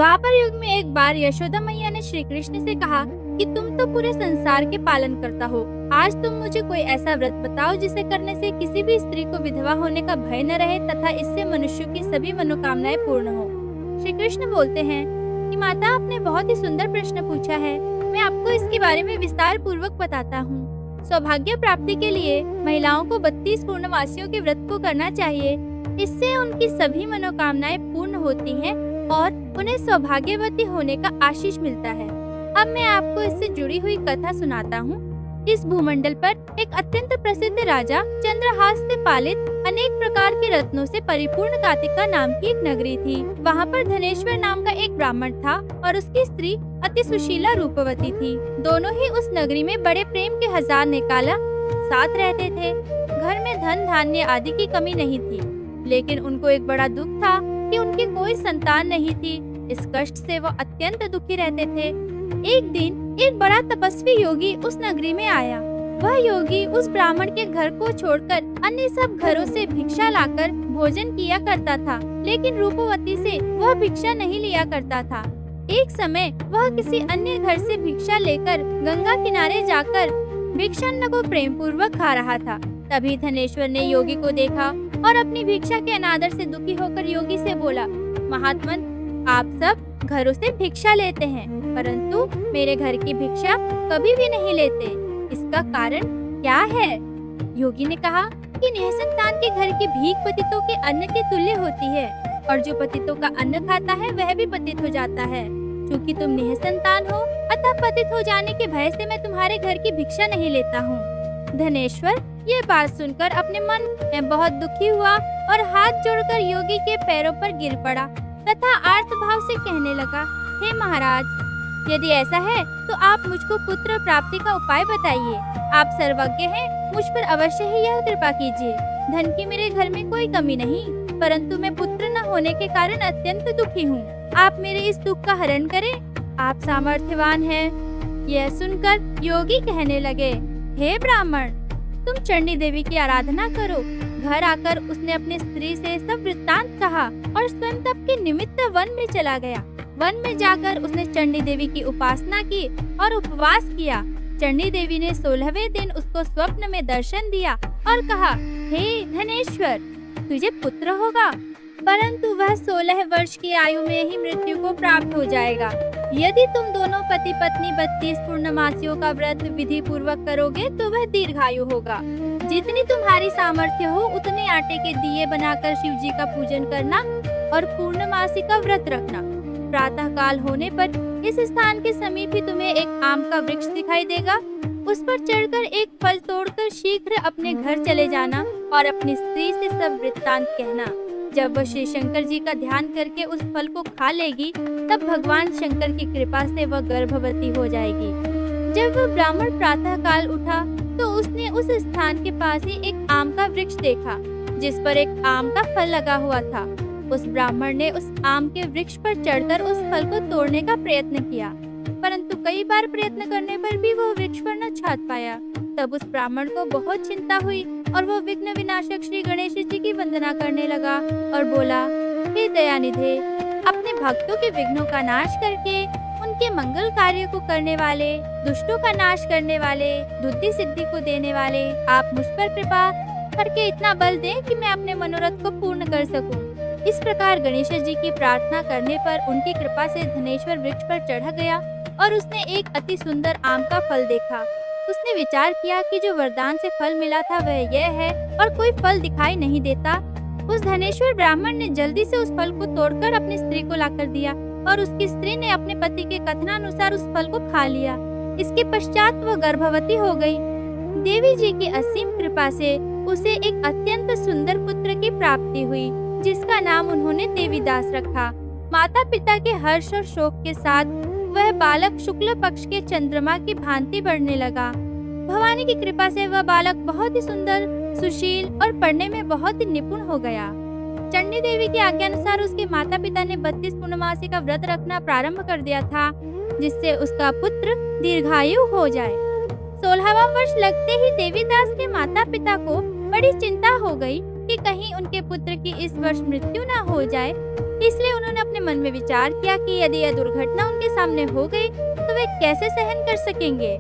द्वापर युग में एक बार यशोदा मैया ने श्री कृष्ण से कहा कि तुम तो पूरे संसार के पालन करता हो। आज तुम मुझे कोई ऐसा व्रत बताओ जिसे करने से किसी भी स्त्री को विधवा होने का भय न रहे तथा इससे मनुष्यों की सभी मनोकामनाएं पूर्ण हो। श्री कृष्ण बोलते हैं कि माता, आपने बहुत ही सुंदर प्रश्न पूछा है। मैं आपको इसके बारे में विस्तार पूर्वक बताता हूँ। सौभाग्य प्राप्ति के लिए महिलाओं को 32 पूर्णमासियों के व्रत को करना चाहिए। इससे उनकी सभी मनोकामनाएं पूर्ण होती हैं और उन्हें सौभाग्यवती होने का आशीष मिलता है। अब मैं आपको इससे जुड़ी हुई कथा सुनाता हूँ। इस भूमंडल पर एक अत्यंत प्रसिद्ध राजा चंद्रहास से पालित अनेक प्रकार के रत्नों से परिपूर्ण कातिका नाम की एक नगरी थी। वहाँ पर धनेश्वर नाम का एक ब्राह्मण था और उसकी स्त्री अति सुशीला रूपवती थी। दोनों ही उस नगरी में बड़े प्रेम के हजार निकाला साथ रहते थे। घर में धन धान्य आदि की कमी नहीं थी, लेकिन उनको एक बड़ा दुख था कि उनकी कोई संतान नहीं थी। इस कष्ट से वो अत्यंत दुखी रहते थे। एक दिन एक बड़ा तपस्वी योगी उस नगरी में आया। वह योगी उस ब्राह्मण के घर को छोड़कर अन्य सब घरों से भिक्षा लाकर भोजन किया करता था, लेकिन रूपवती से वह भिक्षा नहीं लिया करता था। एक समय वह किसी अन्य घर से भिक्षा लेकर गंगा किनारे जाकर भिक्षान्न को प्रेम पूर्वक खा रहा था। तभी धनेश्वर ने योगी को देखा और अपनी भिक्षा के अनादर से दुखी होकर योगी से बोला, महात्मन, आप सब घरों से भिक्षा लेते हैं, परंतु मेरे घर की भिक्षा कभी भी नहीं लेते। इसका कारण क्या है? योगी ने कहा कि निःसंतान के घर की भीख पतितों के अन्न के तुल्य होती है और जो पतितों का अन्न खाता है वह भी पतित हो जाता है। क्योंकि तुम निःसंतान हो, अतः पतित हो जाने के भय से मैं तुम्हारे घर की भिक्षा नहीं लेता हूँ। धनेश्वर ये बात सुनकर अपने मन में बहुत दुखी हुआ और हाथ जोड़कर योगी के पैरों पर गिर पड़ा तथा आर्त भाव से कहने लगा, हे महाराज, यदि ऐसा है तो आप मुझको पुत्र प्राप्ति का उपाय बताइए। आप सर्वज्ञ हैं, मुझ पर अवश्य ही यह कृपा कीजिए। धन की मेरे घर में कोई कमी नहीं, परंतु मैं पुत्र न होने के कारण अत्यंत दुखी हूँ। आप मेरे इस दुख का हरण करें, आप सामर्थ्यवान हैं। यह सुनकर योगी कहने लगे, हे ब्राह्मण, तुम चंडी देवी की आराधना करो। घर आकर उसने अपनी स्त्री से सब वृत्तांत कहा और स्वयं तप के निमित्त वन में चला गया। वन में जाकर उसने चंडी देवी की उपासना की और उपवास किया। चंडी देवी ने 16वें दिन उसको स्वप्न में दर्शन दिया और कहा, हे धनेश्वर, तुझे पुत्र होगा, परंतु वह 16 वर्ष की आयु में ही मृत्यु को प्राप्त हो जाएगा। यदि तुम दोनों पति पत्नी 32 पूर्णमासियों का व्रत विधि पूर्वक करोगे तो वह दीर्घायु होगा। जितनी तुम्हारी सामर्थ्य हो उतने आटे के दिए बनाकर शिव जी का पूजन करना और पूर्णमासी का व्रत रखना। प्रातः काल होने पर इस स्थान के समीप ही तुम्हें एक आम का वृक्ष दिखाई देगा। उस पर चढ़कर एक फल तोड़कर शीघ्र अपने घर चले जाना और अपनी स्त्री से सब वृत्तांत कहना। जब वह श्री शंकर जी का ध्यान करके उस फल को खा लेगी, तब भगवान शंकर की कृपा से वह गर्भवती हो जाएगी। जब वह ब्राह्मण प्रातः काल उठा तो उसने उस स्थान के पास ही एक आम का वृक्ष देखा, जिस पर एक आम का फल लगा हुआ था। उस ब्राह्मण ने उस आम के वृक्ष पर चढ़कर उस फल को तोड़ने का प्रयत्न किया, परंतु कई बार प्रयत्न करने पर भी वह वृक्ष पर न छात पाया। तब उस ब्राह्मण को बहुत चिंता हुई और वह विघ्न विनाशक श्री गणेश जी की वंदना करने लगा और बोला, हे दयानिधे, अपने भक्तों के विघ्नों का नाश करके उनके मंगल कार्य को करने वाले, दुष्टों का नाश करने वाले, बुद्धि सिद्धि को देने वाले, आप मुझ पर कृपा करके इतना बल दें कि मैं अपने मनोरथ को पूर्ण कर सकूं। इस प्रकार गणेश जी की प्रार्थना करने पर उनकी कृपा से धनेश्वर वृक्ष पर चढ़ गया और उसने एक अति सुंदर आम का फल देखा। उसने विचार किया कि जो वरदान से फल मिला था वह यह है और कोई फल दिखाई नहीं देता। उस धनेश्वर ब्राह्मण ने जल्दी से उस फल को तोड़कर अपनी स्त्री को लाकर दिया और उसकी स्त्री ने अपने पति के कथनानुसार उस फल को खा लिया। इसके पश्चात वह गर्भवती हो गई। देवी जी की असीम कृपा से उसे एक अत्यंत सुंदर पुत्र की प्राप्ति हुई, जिसका नाम उन्होंने देवीदास रखा। माता पिता के हर्ष और शोक के साथ वह बालक शुक्ल पक्ष के चंद्रमा की भांति बढ़ने लगा। भवानी की कृपा से वह बालक बहुत ही सुंदर, सुशील और पढ़ने में बहुत ही निपुण हो गया। चंडी देवी की आज्ञा अनुसार उसके माता पिता ने 32 पूर्णमासी का व्रत रखना प्रारंभ कर दिया था, जिससे उसका पुत्र दीर्घायु हो जाए। 16वां वर्ष लगते ही देवीदास के माता पिता को बड़ी चिंता हो गई कि कहीं उनके पुत्र की इस वर्ष मृत्यु न हो जाए। इसलिए उन्होंने अपने अपने मन में विचार किया कि यदि यह दुर्घटना उनके सामने हो गई तो वे कैसे सहन कर सकेंगे।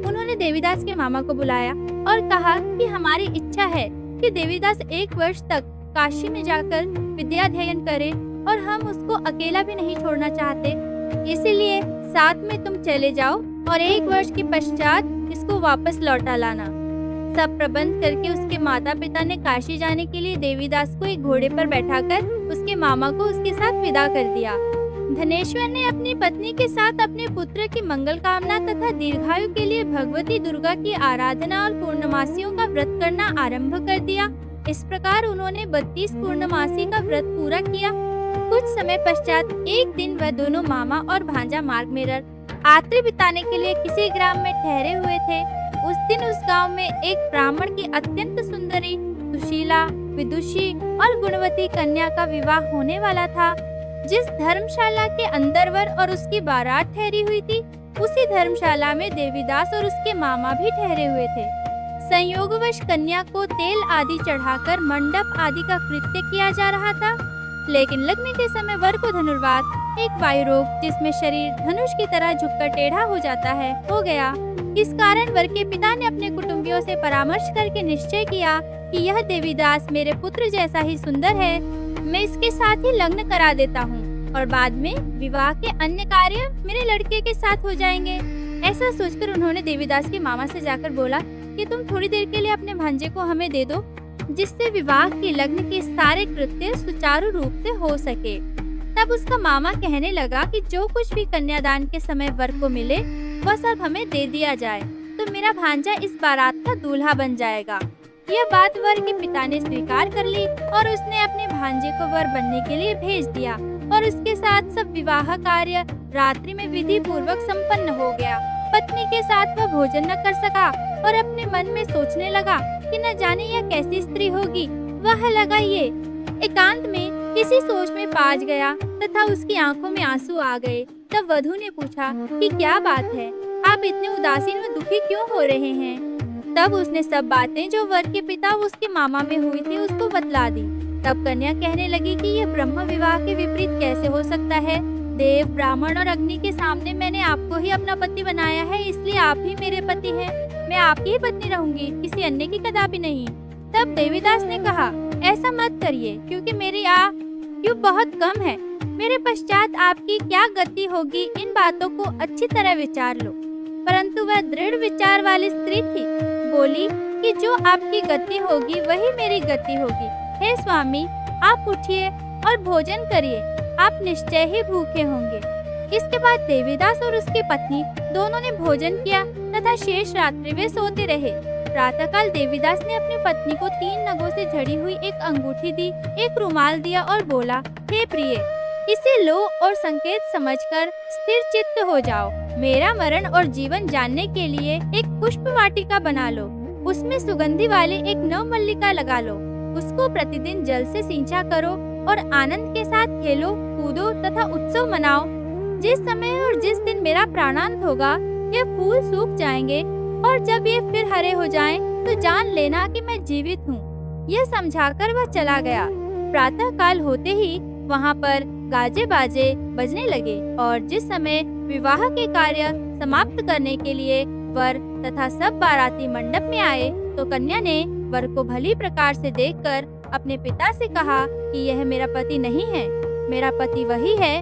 उन्होंने देवीदास के मामा को बुलाया और कहा कि हमारी इच्छा है कि देवीदास 1 वर्ष तक काशी में जाकर विद्याध्ययन करे और हम उसको अकेला भी नहीं छोड़ना चाहते, इसीलिए साथ में तुम चले जाओ और 1 वर्ष के पश्चात इसको वापस लौटा लाना। सब प्रबंध करके उसके माता पिता ने काशी जाने के लिए देवीदास को एक घोड़े पर बैठाकर उसके मामा को उसके साथ विदा कर दिया। धनेश्वर ने अपनी पत्नी के साथ अपने पुत्र की मंगल कामना तथा दीर्घायु के लिए भगवती दुर्गा की आराधना और पूर्णमासियों का व्रत करना आरंभ कर दिया। इस प्रकार उन्होंने 32 पूर्णमासी का व्रत पूरा किया। कुछ समय पश्चात एक दिन वह दोनों मामा और भांजा मार्ग में रात्रि बिताने के लिए किसी ग्राम में ठहरे हुए थे। उस दिन उस गांव में एक ब्राह्मण की अत्यंत सुंदरी, सुशीला, विदुषी और गुणवती कन्या का विवाह होने वाला था। जिस धर्मशाला के अंदर वर और उसकी बारात ठहरी हुई थी, उसी धर्मशाला में देवीदास और उसके मामा भी ठहरे हुए थे। संयोगवश कन्या को तेल आदि चढ़ाकर मंडप आदि का कृत्य किया जा रहा था, लेकिन लगने के समय वर को धनुर्वात, एक वायु रोग जिसमें शरीर धनुष की तरह झुककर टेढ़ा हो जाता है, हो गया। इस कारण वर के पिता ने अपने कुटुंबियों से परामर्श करके निश्चय किया कि यह देवीदास मेरे पुत्र जैसा ही सुंदर है, मैं इसके साथ ही लग्न करा देता हूँ और बाद में विवाह के अन्य कार्य मेरे लड़के के साथ हो जाएंगे। ऐसा सोचकर उन्होंने देवीदास के मामा से जाकर बोला कि तुम थोड़ी देर के लिए अपने भांजे को हमें दे दो, जिससे विवाह की लग्न के सारे कृत्य सुचारू रूप से हो सके। तब उसका मामा कहने लगा कि जो कुछ भी कन्यादान के समय वर को मिले वह सब हमें दे दिया जाए, तो मेरा भांजा इस बारात का दूल्हा बन जाएगा। यह बात वर के पिता ने स्वीकार कर ली और उसने अपने भांजे को वर बनने के लिए भेज दिया और उसके साथ सब विवाह कार्य रात्रि में विधि पूर्वक संपन्न हो गया। पत्नी के साथ वह भोजन न कर सका और अपने मन में सोचने लगा कि न जाने यह कैसी स्त्री होगी। वह लगा ये एकांत में किसी सोच में पाज गया तथा उसकी आंखों में आंसू आ गए। तब वधू ने पूछा कि क्या बात है, आप इतने उदासीन व दुखी क्यों हो रहे हैं? तब उसने सब बातें जो वर के पिता उसके मामा में हुई थी उसको बतला दी। तब कन्या कहने लगी कि यह ब्रह्म विवाह के विपरीत कैसे हो सकता है। देव, ब्राह्मण और अग्नि के सामने मैंने आपको ही अपना पति बनाया है, इसलिए आप ही मेरे पति हैं। मैं आपकी ही पत्नी रहूंगी, किसी अन्य की कदापि नहीं। तब देवीदास ने कहा, ऐसा मत करिए, क्योंकि मेरी आयु बहुत कम है। मेरे पश्चात आपकी क्या गति होगी, इन बातों को अच्छी तरह विचार लो। परंतु वह दृढ़ विचार वाली स्त्री थी, बोली कि जो आपकी गति होगी वही मेरी गति होगी। हे स्वामी, आप उठिए और भोजन करिए, आप निश्चय ही भूखे होंगे। इसके बाद देवीदास और उसकी पत्नी दोनों ने भोजन किया तथा शेष रात्रि वे सोते रहे। प्रातःकाल देवीदास ने अपनी पत्नी को 3 नगों से जड़ी हुई एक अंगूठी दी, एक रुमाल दिया और बोला, हे प्रिय, इसे लो और संकेत समझकर स्थिर चित्त हो जाओ। मेरा मरण और जीवन जानने के लिए एक पुष्प वाटिका बना लो, उसमें सुगंधि वाली एक नवमल्लिका लगा लो। उसको प्रतिदिन जल से सिंचा करो और आनंद के साथ खेलो, कूदो तथा उत्सव मनाओ। जिस समय और जिस दिन मेरा प्राणांत होगा, ये फूल सूख जाएंगे और जब ये फिर हरे हो जाएं, तो जान लेना कि मैं जीवित हूँ। यह समझाकर वह चला गया। प्रातः काल होते ही वहाँ पर गाजे बाजे बजने लगे और जिस समय विवाह के कार्य समाप्त करने के लिए वर तथा सब बाराती मंडप में आए, तो कन्या ने वर को भली प्रकार से देखकर अपने पिता से कहा कि यह मेरा पति नहीं है, मेरा पति वही है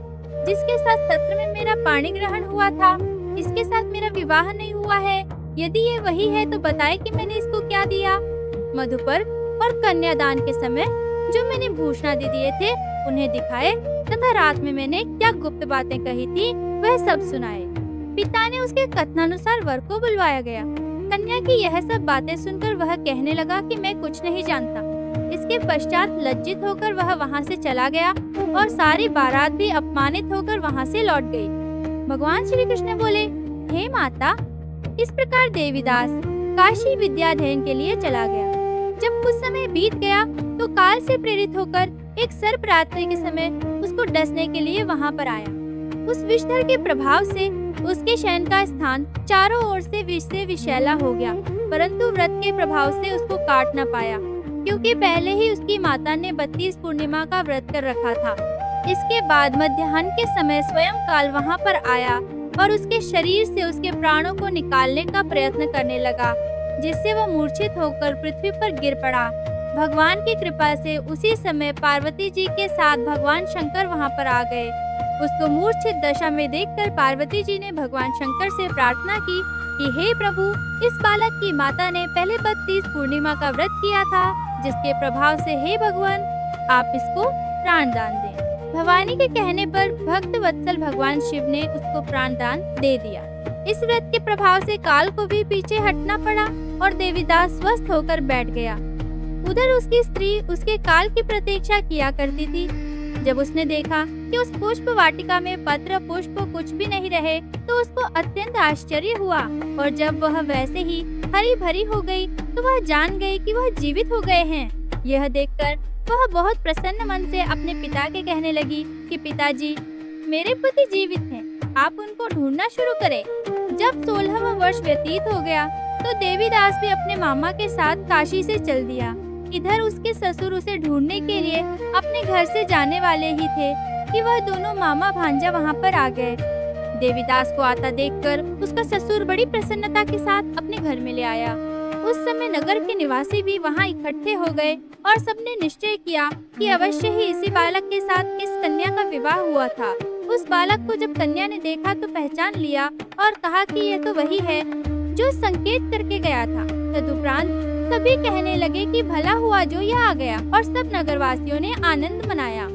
जिसके साथ सत्र में मेरा पाणी ग्रहण हुआ था। इसके साथ मेरा विवाह नहीं हुआ है। यदि ये वही है तो बताए कि मैंने इसको क्या दिया। मधुपर और कन्यादान के समय जो मैंने भूषणादि दिए थे उन्हें दिखाए तथा रात में मैंने क्या गुप्त बातें कही थी वह सब सुनाए। पिता ने उसके कथनानुसार वर को बुलवाया गया। कन्या की यह सब बातें सुनकर वह कहने लगा कि मैं कुछ नहीं जानता। इसके पश्चात लज्जित होकर वह वहाँ से चला गया और सारी बारात भी अपमानित होकर वहाँ से लौट गई। भगवान श्री कृष्ण बोले, हे माता, इस प्रकार देवीदास काशी विद्याध्ययन के लिए चला गया। जब कुछ समय बीत गया तो काल से प्रेरित होकर एक सर्प रात्रि के समय उसको डसने के लिए वहाँ पर आया। उस विषधर के प्रभाव से उसके शयन का स्थान चारों ओर से विष से विषैला हो गया, परंतु व्रत के प्रभाव से उसको काट न पाया, क्योंकि पहले ही उसकी माता ने 32 पूर्णिमा का व्रत कर रखा था। इसके बाद मध्याह्न के समय स्वयं काल वहाँ पर आया और उसके शरीर से उसके प्राणों को निकालने का प्रयत्न करने लगा, जिससे वह मूर्छित होकर पृथ्वी पर गिर पड़ा। भगवान की कृपा से उसी समय पार्वती जी के साथ भगवान शंकर वहाँ पर आ गए। उसको मूर्छित दशा में देखकर पार्वती जी ने भगवान शंकर से प्रार्थना की कि हे प्रभु, इस बालक की माता ने पहले 32 पूर्णिमा का व्रत किया था, जिसके प्रभाव से हे भगवान आप इसको प्राण दान दें। भवानी के कहने पर भक्त वत्सल भगवान शिव ने उसको प्राण दान दे दिया। इस व्रत के प्रभाव से काल को भी पीछे हटना पड़ा और देवीदास स्वस्थ होकर बैठ गया। उधर उसकी स्त्री उसके काल की प्रतीक्षा किया करती थी। जब उसने देखा कि उस पुष्प वाटिका में पत्र पुष्प कुछ भी नहीं रहे, तो उसको अत्यंत आश्चर्य हुआ और जब वह वैसे ही हरी भरी हो गई, तो वह जान गई कि वह जीवित हो गए हैं। यह देखकर वह बहुत प्रसन्न मन से अपने पिता के कहने लगी कि पिताजी, मेरे पति जीवित हैं, आप उनको ढूंढना शुरू करें। जब 16वां वर्ष व्यतीत हो गया, तो देवीदास भी अपने मामा के साथ काशी से चल दिया। इधर उसके ससुर उसे ढूंढने के लिए अपने घर से जाने वाले ही थे कि वह दोनों मामा भांजा वहां पर आ गए। देवीदास को आता देखकर उसका ससुर बड़ी प्रसन्नता के साथ अपने घर में ले आया। उस समय नगर के निवासी भी वहां इकट्ठे हो गए और सबने निश्चय किया कि अवश्य ही इसी बालक के साथ इस कन्या का विवाह हुआ था। उस बालक को जब कन्या ने देखा तो पहचान लिया और कहा कि यह तो वही है जो संकेत करके गया था। तदुपरांत सभी कहने लगे कि भला हुआ जो यह आ गया और सब नगरवासियों ने आनंद मनाया।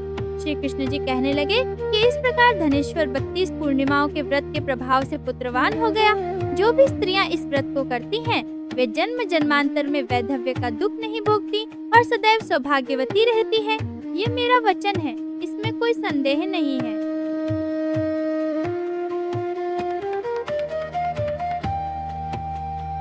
श्री कृष्ण जी कहने लगे कि इस प्रकार धनेश्वर 32 पूर्णिमाओं के व्रत के प्रभाव से पुत्रवान हो गया। जो भी स्त्रियां इस व्रत को करती हैं, वे जन्म जन्मांतर में वैधव्य का दुख नहीं भोगती और सदैव सौभाग्यवती रहती है। ये मेरा वचन है, इसमें कोई संदेह नहीं है।